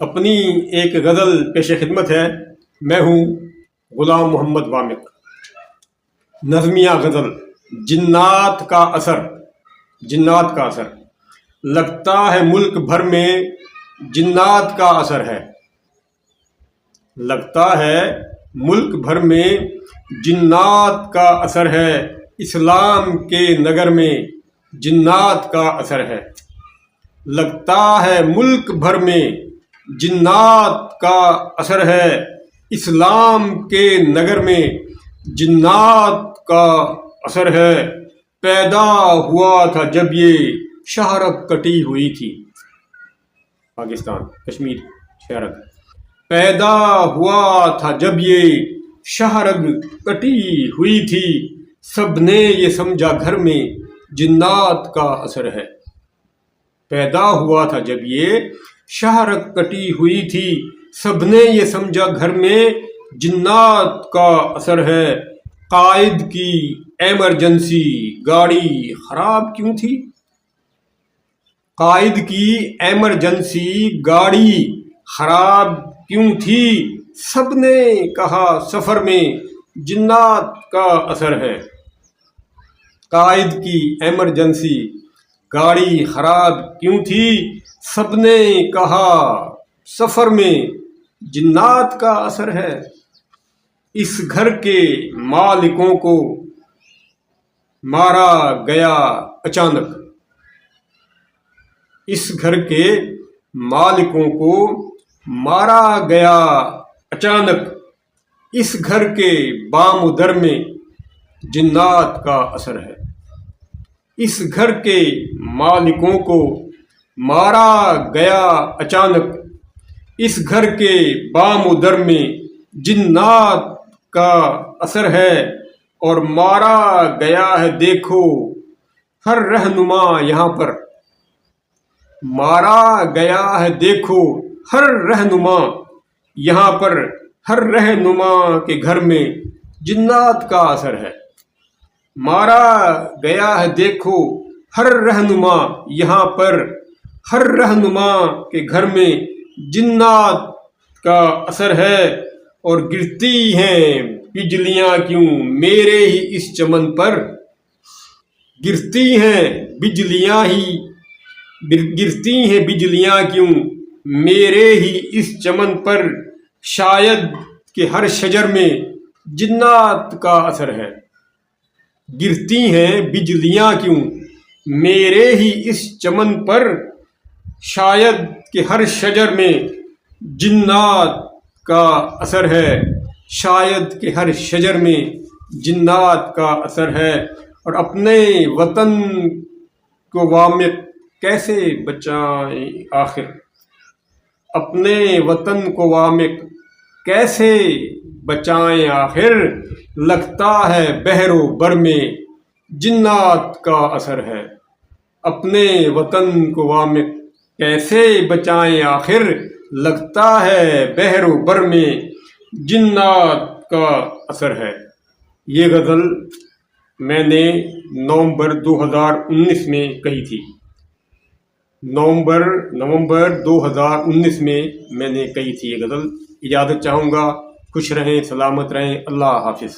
اپنی ایک غزل پیش خدمت ہے. میں ہوں غلام محمد وامق. نظمیہ غزل. جنات کا اثر. جنات کا اثر. لگتا ہے ملک بھر میں جنات کا اثر ہے. لگتا ہے ملک بھر میں جنات کا اثر ہے. اسلام کے نگر میں جنات کا اثر ہے. لگتا ہے ملک بھر میں جنات کا اثر ہے. اسلام کے نگر میں جنات کا اثر ہے. پیدا ہوا تھا جب یہ شہرک کٹی ہوئی تھی. پاکستان کشمیر شہرک. پیدا ہوا تھا جب یہ شہرگ کٹی ہوئی تھی. سب نے یہ سمجھا گھر میں جنات کا اثر ہے. پیدا ہوا تھا جب یہ شہرگ کٹی ہوئی تھی. سب نے یہ سمجھا گھر میں جنات کا اثر ہے. قائد کی ایمرجنسی گاڑی خراب کیوں تھی؟ قائد کی ایمرجنسی گاڑی خراب کیوں تھی؟ سب نے کہا سفر میں جنات کا اثر ہے. قائد کی ایمرجنسی گاڑی خراب کیوں تھی؟ سب نے کہا سفر میں جنات کا اثر ہے. اس گھر کے مالکوں کو مارا گیا اچانک. اس گھر کے مالکوں کو مارا گیا اچانک. اس گھر کے بام و در میں جنات کا اثر ہے. اس گھر کے مالکوں کو مارا گیا اچانک. اس گھر کے بام و در میں جنات کا اثر ہے. اور مارا گیا ہے دیکھو ہر رہنما یہاں پر. مارا گیا ہے دیکھو ہر رہنما یہاں پر. ہر رہنما کے گھر میں جنات کا اثر ہے. مارا گیا ہے دیکھو ہر رہنما یہاں پر. ہر رہنما کے گھر میں جنات کا اثر ہے. اور گرتی ہیں بجلیاں کیوں میرے ہی اس چمن پر. گرتی ہیں بجلیاں گرتی ہیں بجلیاں کیوں میرے ہی اس چمن پر. شاید کہ ہر شجر میں جنات کا اثر ہے. گرتی ہیں بجلیاں کیوں میرے ہی اس چمن پر. شاید کہ ہر شجر میں جنات کا اثر ہے. شاید کہ ہر شجر میں جنات کا اثر ہے. اور اپنے وطن کو وامق کیسے بچائیں آخر. اپنے وطن کو وامق کیسے بچائیں آخر. لگتا ہے بحر و بر میں جنات کا اثر ہے. اپنے وطن کو وامق کیسے بچائیں آخر. لگتا ہے بحر و بر میں جنات کا اثر ہے. یہ غزل میں نے نومبر 2019 میں کہی تھی. نومبر 2019 میں نے کہی تھی یہ غزل. اجازت چاہوں گا. خوش رہیں، سلامت رہیں. اللہ حافظ.